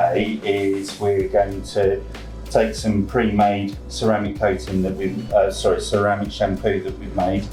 today is we're going to take some pre-made ceramic coating that we've, ceramic shampoo that we've made,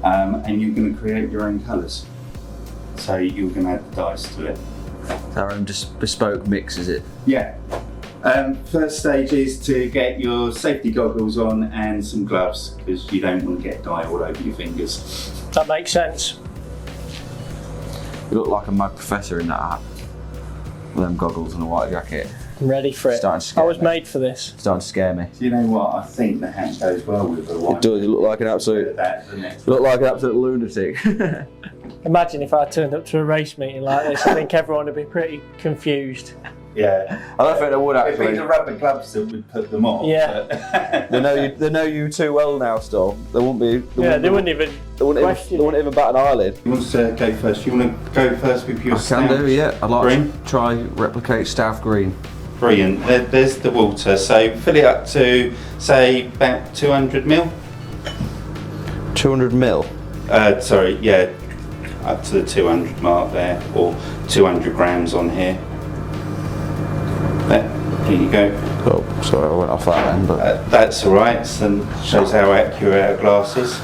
and you're going to create your own colours. So you're going to add the dyes to it. Our own just bespoke mix, is it? Yeah. First stage is to get your safety goggles on and some gloves, because you don't want to get dye all over your fingers. That makes sense. You look like a mad professor in that hat. With them goggles and a white jacket. I'm ready for it. I was made for this. It's starting to scare me. Do you know what? I think the hat goes well with the white. It does. You look like an absolute. You look like an absolute lunatic. Imagine if I turned up to a race meeting like this. I think everyone would be pretty confused. Yeah. I don't think they would actually. It'd be the rubber gloves that would put them on. Yeah. They know you too well now. Still, they wouldn't be. They wouldn't even bat an eyelid. Who wants to go first? You want to go first with your I can do, yeah. I'd like green? to try replicate Staff Green. Brilliant. There's the water. So fill it up to say about 200 ml. 200 ml. Sorry, yeah, up to the 200 mark there, or 200 grams on here. There you go. Oh, sorry, I went off that then. But that's all right. So shows how accurate our glass is.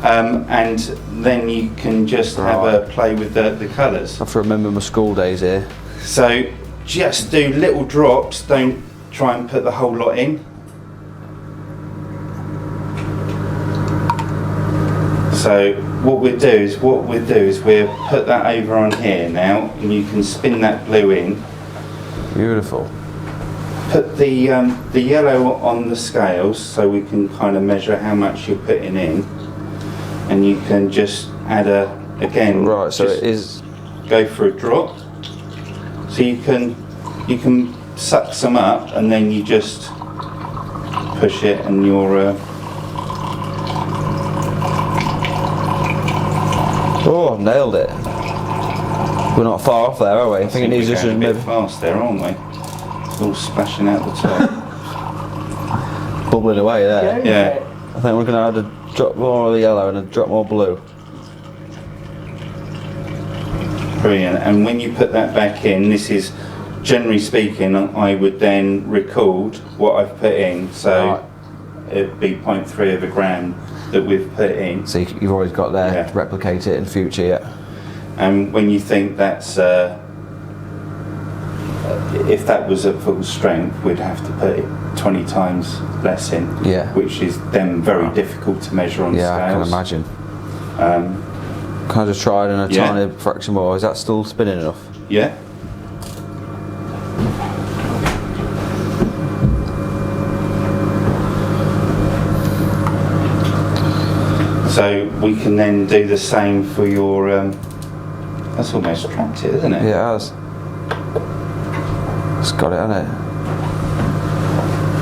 And then you can just have a play with the colours. I have to remember my school days here. So just do little drops. Don't try and put the whole lot in. So what we'll do is we'll put that over on here now, and you can spin that blue in. Beautiful. Put the yellow on the scales so we can kind of measure how much you're putting in, and you can just add again. Right. So it is. Go for a drop. So you can suck some up, and then you just push it, and you're. Oh, I've nailed it. We're not far off there, are we? I think it needs just a bit maybe fast there, aren't we? It's all splashing out the top. bubbling away there. Yeah. I think we're going to add a drop more of the yellow and a drop more blue. Brilliant. And when you put that back in, this is, generally speaking, I would then record what I've put in. So it'd be 0.3 of a gram that we've put in. So you've always got there to replicate it in future, yeah. And when you think that's, if that was at full strength, we'd have to put it 20 times less in, which is then very difficult to measure on scales. Yeah, I can imagine. Can I just try it in a tiny fraction more? Is that still spinning enough? Yeah. So we can then do the same for your, that's almost trapped it, isn't it? Yeah, it has. It's got it, hasn't it?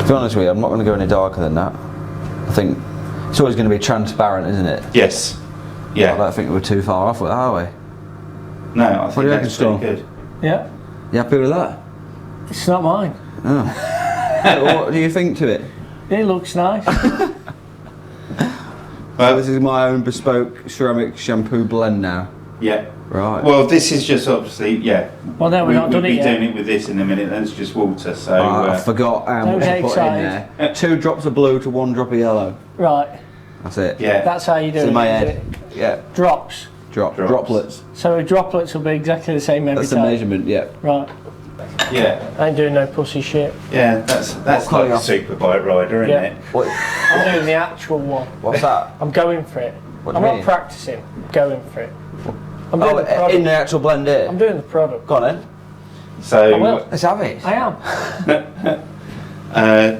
To be honest with you, I'm not going to go any darker than that. I think it's always going to be transparent, isn't it? Yes. Yeah. I don't think we're too far off with that, are we? No, I think that's pretty good. Yeah. You happy with that? It's not mine. Oh. What do you think to it? It looks nice. Well, this is my own bespoke ceramic shampoo blend now. Yeah. Right. Well, this is just obviously, Well, no, we're not done it yet. We'll be doing it with this in a minute. That's just water. So I forgot how much I put in there. 2 drops of blue to 1 drop of yellow. Right. That's it. Yeah. That's how you do it. In my head. Yeah. Drops. Droplets. So droplets will be exactly the same every time. That's the measurement. Yeah. Right. Yeah. I ain't doing no pussy shit. Yeah, that's like a super bike rider, isn't it? I'm doing the actual one. What's that? I'm going for it. What I'm do you not mean? practicing. I'm going for it. I'm doing the product. In the actual blend here? I'm doing the product. Go on then. So let's have it. I am.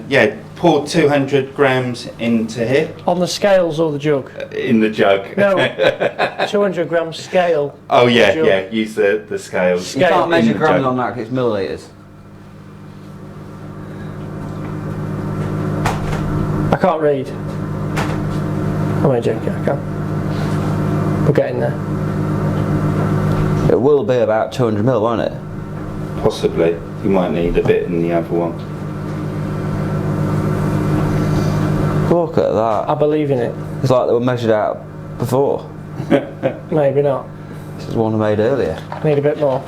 Yeah, pour 200 grams into here. On the scales or the jug? In the jug. No, 200 gram scale. Oh yeah, use the scales. You can't measure grams on that because it's millilitres. I can't read. I'm only joking, I can. We're getting there. It will be about 200 ml, won't it? Possibly. You might need a bit in the other one. Look at that. I believe in it. It's like they were measured out before. Maybe not. This is one I made earlier. Need a bit more.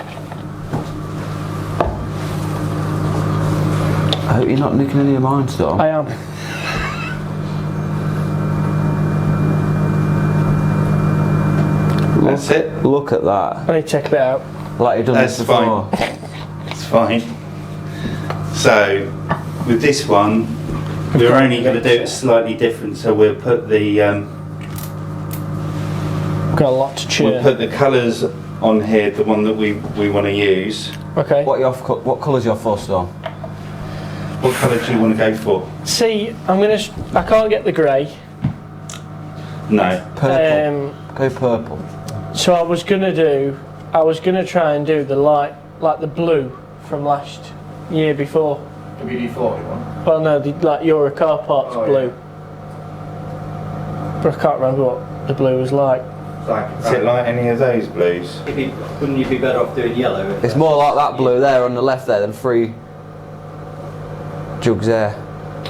hope you're not nicking any of mine, Storm. I am. That's it. Look at that. I need to check a bit out. Like you've done That's this before. fine. It's fine. So, with this one, we're only going to do it slightly different. So we'll put the Got a lot to chew. we'll put the colours on here, the one that we want to use. Okay. What colour's your for, Storm? What colour do you want to go for? See, I can't get the grey. No. Purple. Go purple. So I was gonna try and do the light, like the blue from last year before. WD-40 one. Well, no, like Euro car parts blue. But I can't remember what the blue was like. Is it like any of those blues? Wouldn't you be better off doing yellow? It's more like that blue there on the left there than 3 jugs there.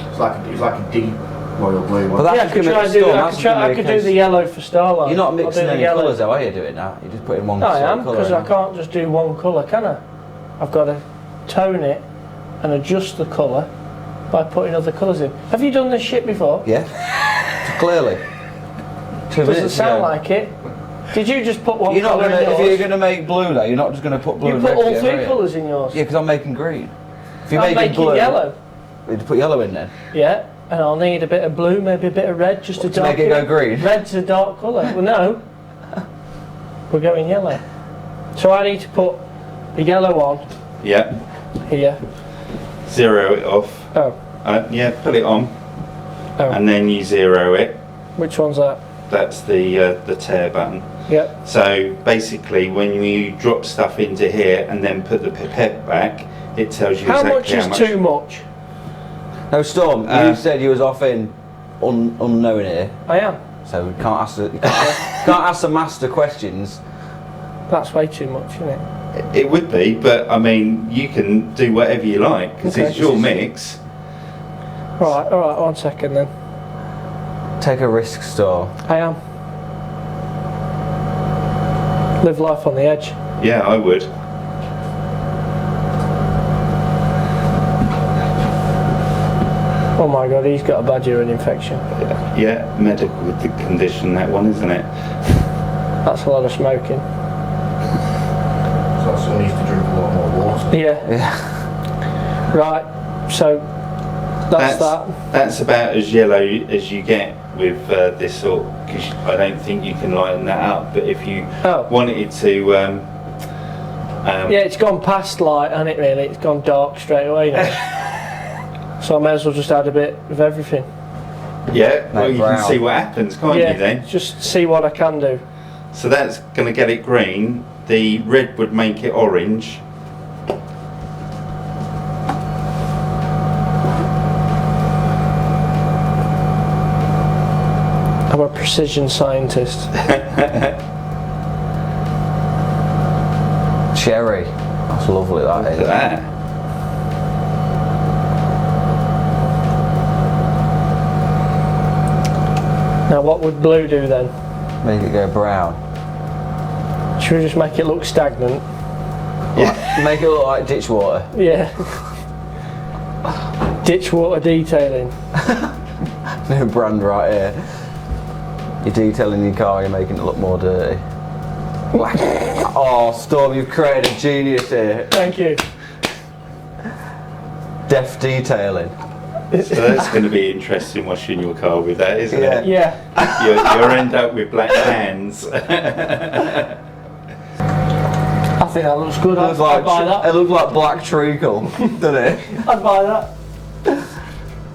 It's like a deep royal blue one. But that's Yeah, I just could gonna try make and do Storm, that. that's just gonna I be a could do case- the yellow for Starlight. You're not I'll mixing do the any yellow. colours though, are you doing that? You're just putting one No, I sort of am, colour because in. I can't just do one colour, can I? I've got to tone it and adjust the colour by putting other colours in. Have you done this shit before? Yeah. Clearly. 2 Doesn't minutes sound ago. like it. Did you just put one You're not colour gonna, in if you're yours? going to make blue though, you're not just going to put blue You and put red all together, are 3 you? colours in yours. Yeah, because I'm making green. If you're I'm making blue, yellow. you'd put yellow in then. Yeah, and I'll need a bit of blue, maybe a bit of red, just a To dark. make it go green? Red's a dark colour. Well, no, we're going yellow. So I need to put the yellow on Yeah. here. Zero it off. Oh, Yeah, put it on, oh. and then you zero it. Which one's that? That's the tear button. Yep. So basically, when you drop stuff into here and then put the pipette back, it tells you How exactly much is too much? No, Storm, you said you was off in unknown here, I am. so we can't ask the, can't ask the master questions. That's way too much, isn't it? It would be, but I mean, you can do whatever you like because Okay. it's your mix. All right, 1 second then. Take a risk, Storm. I am. Live life on the edge. Yeah, I would. Oh my god, he's got a bad urine infection. Yeah, medical with the condition, that one, isn't it? That's a lot of smoking. So someone needs to drink a lot more water. Yeah. Yeah. Right. So that's that. That's about as yellow as you get with this sort, because I don't think you can lighten that up. But if you wanted to, Yeah, it's gone past light, hasn't it? Really, it's gone dark straight away now. So I may as well just add a bit of everything. yeah, well, you brown. can see what happens, can't Yeah, you then? just see what I can do. So that's going to get it green. The red would make it orange. I'm a precision scientist. Cherry. That's lovely, that Look is. at that. Now what would blue do then? Make it go brown. Should we just make it look stagnant? Make it look like ditch water. Yeah. Ditch water detailing. New brand right here. You're detailing your car, you're making it look more dirty. Oh, Storm, you've created a genius here. Thank you. Deft detailing. So that's going to be interesting washing your car with that, isn't Yeah. it? Yeah. You'll end up with black hands. I think that looks good. It I'd looks like, buy that. it looks like black treacle, doesn't it? I'd buy that.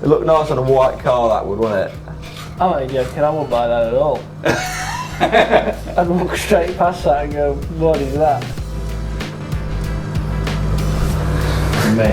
It looked nice on a white car, that would, wouldn't it? I'm only joking, I wouldn't buy that at all. I'd walk straight past that and go, what is that? Me.